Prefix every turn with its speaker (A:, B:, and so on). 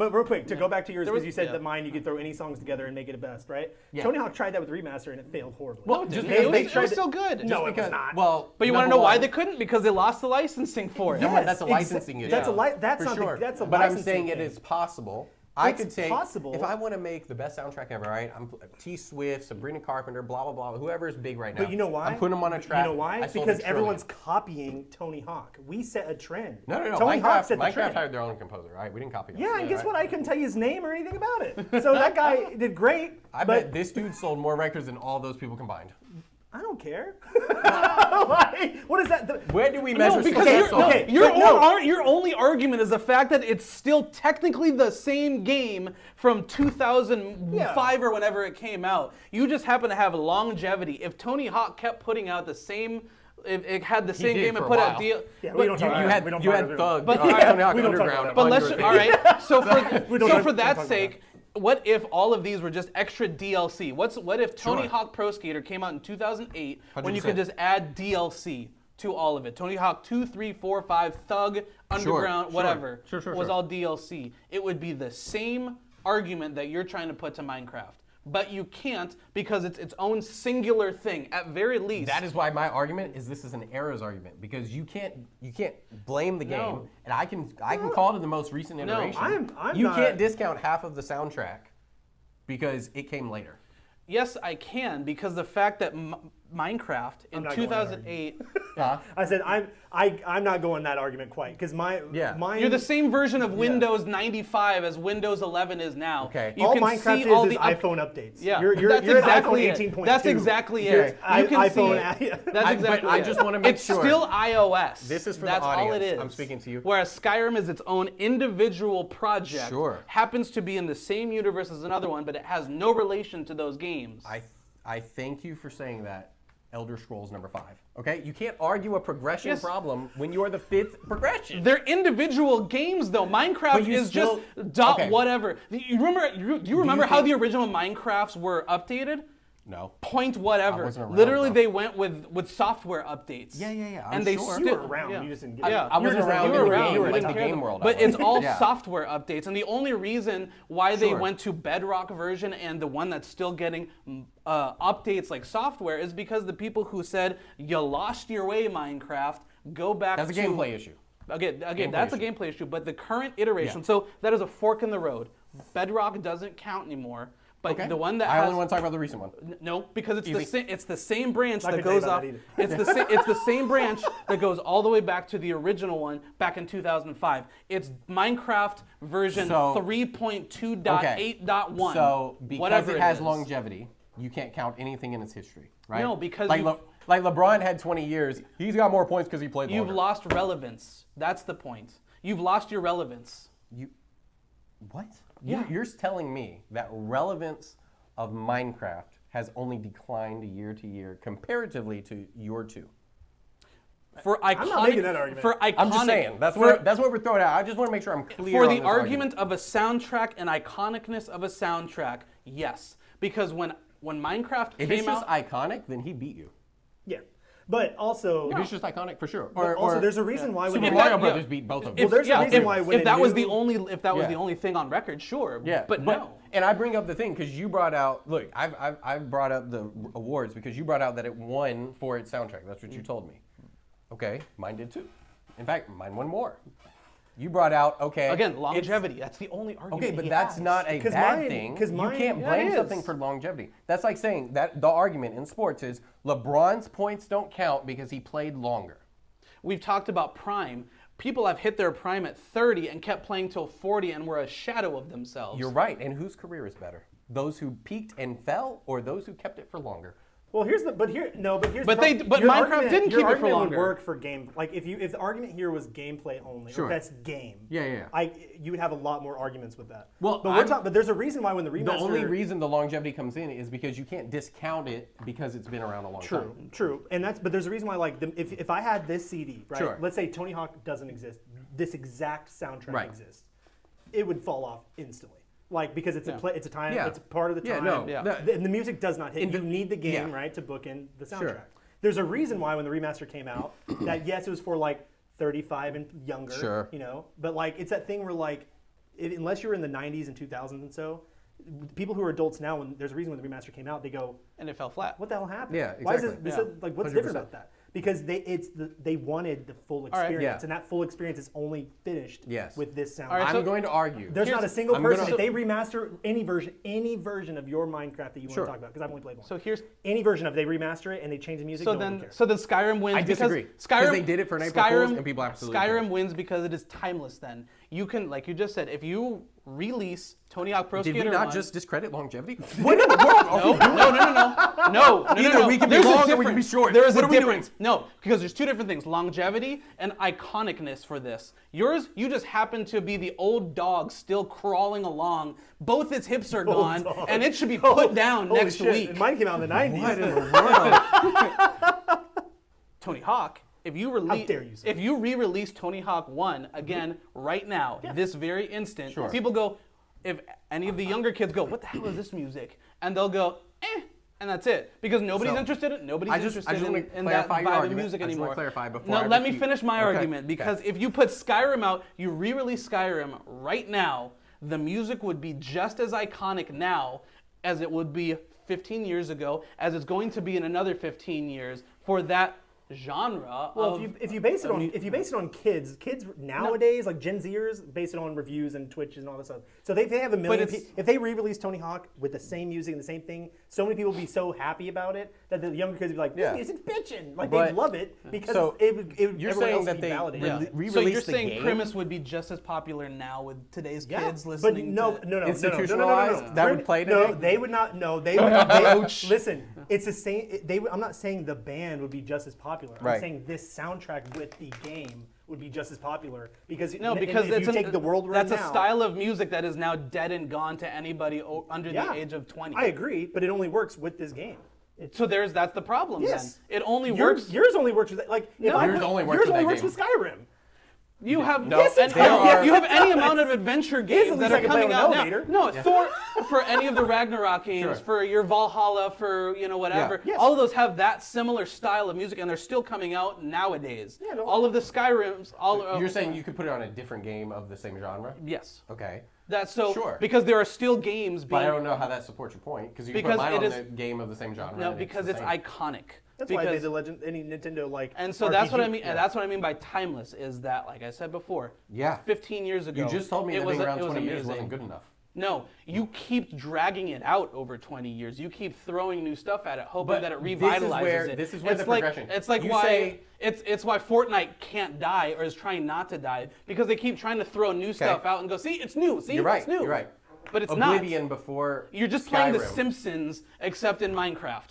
A: but real quick, to go back to yours,
B: There
A: because
B: was-
A: you said
B: yeah.
A: that mine, you could throw any songs together and make it a best, right?
C: Yeah.
A: Tony Hawk tried that with Remaster and it failed horribly.
B: Well, just
A: They-
B: it
A: they
B: was
A: tried to-
B: still good.
A: No, it was
C: because-
A: not.
C: Well,
B: But you want to
C: number
B: know why
C: one-
B: they couldn't? Because they lost the licensing for it.
A: Yes,
C: that's a licensing issue.
A: That's that's
C: For
A: not
C: sure.
A: that's a
C: but I'm
A: licensing
C: saying it
A: thing.
C: is possible. I
A: It's
C: could say
A: possible.
C: if I want to make the best soundtrack ever, right? I'm T Swift, Sabrina Carpenter, blah blah blah, whoever is big right now.
A: But you know why?
C: I'm putting them on a track.
A: You know why?
C: I sold
A: Because
C: 1 trillion.
A: everyone's copying Tony Hawk. We set a trend.
C: No.
A: Tony Hawk
C: Minecraft,
A: set the
C: Minecraft
A: trend.
C: hired their own composer, right? We didn't copy.
A: Yeah, and guess
C: right?
A: what? I couldn't tell you his name or anything about it. So that guy did great.
C: I
A: but
C: bet this dude sold more records than all those people combined.
A: I don't care. Like, what is that?
C: Where do we measure
B: No, because
C: success?
B: your only argument is the fact that it's still technically the same game from 2005 or whenever it came out. You just happen to have longevity. If Tony Hawk kept putting out the same, if it had the same
C: did
B: game and
C: for a
B: put out
C: while.
B: deal.
A: Yeah,
B: but
A: we don't talk about that. We don't
C: You
A: talk
C: had
A: about
C: Thug,
B: But-
C: Tony Hawk
A: we don't talk
C: Underground.
A: about
B: But
C: on
B: let's,
C: your
B: all
C: thing.
B: right. So
A: don't
B: for that
A: talk about
B: sake, what if all of these were just extra DLC? What if Tony
C: Sure.
B: Hawk Pro Skater came out in 2008 when you could
C: 100%.
B: just add DLC to all of it? Tony Hawk 2, 3, 4, 5, Thug, Underground,
C: sure.
B: whatever
C: Sure.
B: was all DLC. It would be the same argument that you're trying to put to Minecraft. But you can't because it's its own singular thing. At very least,
C: That is why my argument is this is an errors argument because you can't blame the game,
B: No.
C: and I can call it the most recent iteration.
A: I'm
C: you
A: not-
C: can't discount half of the soundtrack because it came later.
B: yes, I can because the fact that Minecraft in
A: not going there.
B: 2008.
A: I said I'm not going that argument quite because mine.
B: You're the same version of Windows 95 as Windows 11 is now.
C: Okay.
B: You
A: all
B: can
A: Minecraft
B: see all
A: is
B: the
A: iPhone updates.
B: Yeah,
A: you're
B: that's
A: at
B: exactly
A: iPhone
B: it.
A: 18.2.
B: That's exactly
A: You're
B: it. You can
A: iPhone.
B: see. That's
C: but
B: exactly
C: I
B: it.
C: just wanna make
B: it's
C: sure.
B: still iOS.
C: This is for the
B: That's all it
C: audience.
B: is.
C: I'm speaking to you.
B: Whereas Skyrim is its own individual project.
C: Sure.
B: Happens to be in the same universe as another one, but it has no relation to those games.
C: I thank you for saying that. Elder Scrolls number 5. Okay, you can't argue a progression
B: Yes.
C: problem when you're the 5th progression.
B: They're individual games, though. Minecraft
C: But you
B: is
C: still-
B: just dot
C: okay.
B: whatever. You remember? Do you remember how
C: think-
B: the original Minecrafts were updated?
C: No.
B: Point whatever.
C: I wasn't around,
B: Literally,
C: bro.
B: they went with software updates.
C: Yeah, I'm
B: And they
C: sure.
A: You
B: still
A: were around.
B: Yeah.
A: You just didn't get it.
B: Yeah,
C: I wasn't
A: just-
C: around
A: you
C: in
A: were
C: the
A: around,
C: game,
A: you were
C: like
A: like,
C: the
A: okay.
C: game world. I
B: But it's
C: was.
B: all
C: Yeah.
B: software updates, and the only reason why they
C: Sure.
B: went to Bedrock version and the one that's still getting updates like software is because the people who said you lost your way, Minecraft, go back
C: That's a
B: to
C: gameplay issue.
B: Again, that's a gameplay issue, but the current iteration,
C: Yeah.
B: so that is a fork in the road. Bedrock doesn't count anymore, but
C: Okay.
B: the one that
C: I
B: has
C: only want to talk about the recent one.
B: no, because it's
C: Easy.
B: it's the same branch
A: Not
B: that
A: gonna
B: goes
A: tell
B: off.
A: you about that
B: It's the same branch that goes all the way back to the original one back in 2005. It's Minecraft version
C: So-
B: 3.2.8.1.
C: So because
B: whatever
C: it has
B: is.
C: longevity, you can't count anything in its history, right?
B: No, because
C: like,
B: you've-
C: like LeBron had 20 years. He's got more points because he played
B: You've
C: longer.
B: lost relevance. That's the point. You've lost your relevance.
C: What?
B: Yeah.
C: You're telling me that relevance of Minecraft has only declined year to year comparatively to your two.
B: For iconic,
A: not making that argument.
B: For iconic,
C: I'm just saying. That's what we're throwing out. I just want to make sure I'm clear
B: for
C: on
B: the
C: this
B: argument of a soundtrack and iconicness of a soundtrack, yes. Because when Minecraft
C: If
B: came
C: it's just
B: out,
C: iconic, then he beat you.
A: Yeah, but also,
C: If it's just iconic, for sure.
A: but also there's a reason why when
C: Super
A: you-
C: Mario
B: that-
C: Brothers
B: yeah.
C: beat both of them.
A: Well, there's a reason why when
B: if
A: a
B: that was
A: new-
B: the only
C: Yeah.
B: the only thing on record, sure.
C: Yeah,
B: but no.
C: And I bring up the thing because you brought out. Look, I've brought up the awards because you brought out that it won for its soundtrack. That's what you told me. Okay, mine did too. In fact, mine won more. You brought out
B: Again,
C: it's-
B: longevity. That's the only argument.
C: Okay, but
B: he
C: that's
B: has.
C: not a
A: 'Cause
C: bad
A: mine-
C: thing.
A: 'cause
C: You
A: mine-
C: can't
B: Yeah,
C: blame
B: it
C: something
B: is.
C: for longevity. That's like saying that the argument in sports is LeBron's points don't count because he played longer.
B: We've talked about prime. People have hit their prime at 30 and kept playing till 40 and were a shadow of themselves.
C: You're right. And whose career is better? Those who peaked and fell, or those who kept it for longer?
A: Well, here's the
B: But
A: here's
B: But
A: your
B: Minecraft
A: argument-
B: didn't
A: your
B: keep it for
A: argument
B: longer.
A: Would work for game. Like if the argument here was gameplay only,
C: Sure.
A: or best game.
C: Yeah.
A: You would have a lot more arguments with that.
C: Well,
A: but there's a reason why when the remaster.
C: The only reason the longevity comes in is because you can't discount it because it's been around a long time.
A: True, and but there's a reason why if I had this CD, right?
C: Sure.
A: Let's say Tony Hawk doesn't exist, this exact soundtrack
C: Right.
A: exists, it would fall off instantly. Like because it's it's a time,
C: Yeah.
A: it's part of the
C: Yeah,
A: time.
C: no,
B: Yeah.
A: And the music does not hit. You need the game,
C: yeah.
A: right, to book in the soundtrack.
C: Sure.
A: There's a reason why when the remaster came out, that yes, it was for like 35 and younger,
C: Sure.
A: you know, but like it's that thing where like unless you're in the 90s and 2000s and so, people who are adults now, when there's a reason when the remaster came out, they go,
B: And it fell flat.
A: "What the hell happened?
C: Yeah,
A: Why is
C: exactly.
A: it
B: Yeah.
A: like what's
C: 100%.
A: different about that?" Because they wanted the full
B: right.
A: experience,
C: Yeah.
A: and that full experience is only finished
C: Yes.
A: with this sound.
B: All right,
C: I'm
B: so-
C: going to argue.
A: There's not a
B: Here's-
A: single
C: I'm
A: person.
C: gonna-
A: If they remaster any version of your Minecraft that you
C: Sure.
A: want to talk about, because I've only played one.
B: So here's
A: Any version of they remaster it and they change the music.
B: so
A: no one
B: then
A: cares.
B: so then Skyrim wins
C: I disagree,
B: because
C: 'cause
B: Skyrim
C: they did it for an April Fool's and people absolutely
B: Skyrim
C: cared.
B: wins because it is timeless. Then you can, like you just said, if you release Tony Hawk Pro
C: Did
B: Skater
C: we not
B: 1
C: just discredit longevity?
B: No.
C: Either we can be
B: There's a
C: long or we can be
B: difference.
C: short.
B: There is
C: What
B: a
C: are we doing?
B: difference. No, because there's two different things: longevity and iconicness for this. Yours, you just happen to be the old dog still crawling along. Both its hips are gone,
A: dog.
B: and it should be put down
A: Holy
B: next
A: shit.
B: week.
A: Mine came out in the 90s.
C: What in the world?
B: Tony Hawk, if you release,
A: dare you, sir.
B: if you re-release Tony Hawk 1 again right now, this very instant,
C: Sure.
B: people go, if any of the younger kids go, what the hell is this music? And they'll go, and that's it. Because nobody's
C: So,
B: interested in
C: I just
B: interested
C: wanna
B: in that
C: clarify your
B: vibe of
C: argument.
B: music
C: I just wanna
B: anymore.
C: clarify before
B: No,
C: I
B: let me
C: refute.
B: finish my
C: Okay,
B: argument. Because
C: okay.
B: if you put Skyrim out, you re-release Skyrim right now, the music would be just as iconic now as it would be 15 years ago, as it's going to be in another 15 years for that genre.
A: Well,
B: of,
A: if you base it
B: of
A: on
B: mu-
A: if you base it on kids nowadays, like Gen Zers, base it on reviews and Twitches and all this stuff. So they have a million.
B: it's-
A: If they re-release Tony Hawk with the same music and the same thing, so many people would be so happy about it that the younger kids would be like, "This
C: Yeah.
A: music's bitchin'!" Like
C: But-
A: they'd love it because
C: So,
A: it would
C: you're
A: everyone
C: saying
A: else
C: that
A: would be
C: they
A: validated.
B: Yeah.
C: re-release
B: So you're
C: the
B: saying
C: game?
B: Premise would be just as popular now with today's kids
A: but
B: listening
A: no,
B: to...
A: no.
C: Institutionalized? That would play
A: No,
C: today?
A: they would not. No, they would. Listen, it's the same. I'm not saying the band would be just as popular. I'm
C: Right.
A: saying this soundtrack with the game would be just as popular because
B: No, because
A: if you take the world right
B: that's
A: now,
B: a style of music that is now dead and gone to anybody under
A: Yeah.
B: the age of 20.
A: I agree, but it only works with this game.
B: So that's the problem
A: Yes.
B: then. It only works...
A: Yours only works with like if
B: No.
A: I
C: Yours
A: put-
C: only works
A: yours
C: with
A: only
C: that
A: works
C: game.
A: with Skyrim.
B: You have
C: No, Yes,
A: it
C: they are-
B: you have any amount of adventure games
A: least
B: that
A: I
B: are
A: can play
B: coming
A: on
B: out
A: an
B: now.
A: elevator.
B: No, Thor for any of the Ragnarok games,
C: Sure.
B: for your Valhalla, for whatever.
A: Yeah. Yes.
B: All of those have that similar style of music, and they're still coming out nowadays.
A: Yeah, no.
B: All of the Skyrims,
C: You're saying you could put it on a different game of the same genre?
B: yes.
C: Okay.
B: That's so
C: Sure.
B: because there are still games
C: But
B: being
C: I don't know how that supports your point because you can
B: Because
C: put mine
B: it
C: on
B: is-
C: the game of the same genre.
B: no
C: and
B: because
C: the
B: it's
C: same.
B: iconic.
A: That's
B: because,
A: why they did any Nintendo like.
B: And so that's what I
A: RPG.
B: mean. And that's what I mean by timeless. Is that, like I said before,
C: Yeah.
B: 15 years ago.
C: You just told me
B: it
C: that
B: was
C: being
B: a-
C: around
B: it was
C: 20 years
B: amazing.
C: wasn't good enough.
B: No, you keep dragging it out over 20 years. You keep throwing new stuff at it, hoping
C: But
B: that it
C: this is
B: revitalizes
C: where-
B: it.
C: this is where
B: it's
C: the
B: like,
C: progression-
B: It's like
C: you
B: why
C: say-
B: it's why Fortnite can't die or is trying not to die because they keep trying to throw new stuff out and go, see, it's new. See,
C: You're right.
B: it's new.
C: You're right.
B: But it's
C: Oblivion before
B: not. You're just playing The
C: Skyrim.
B: Simpsons except in Minecraft.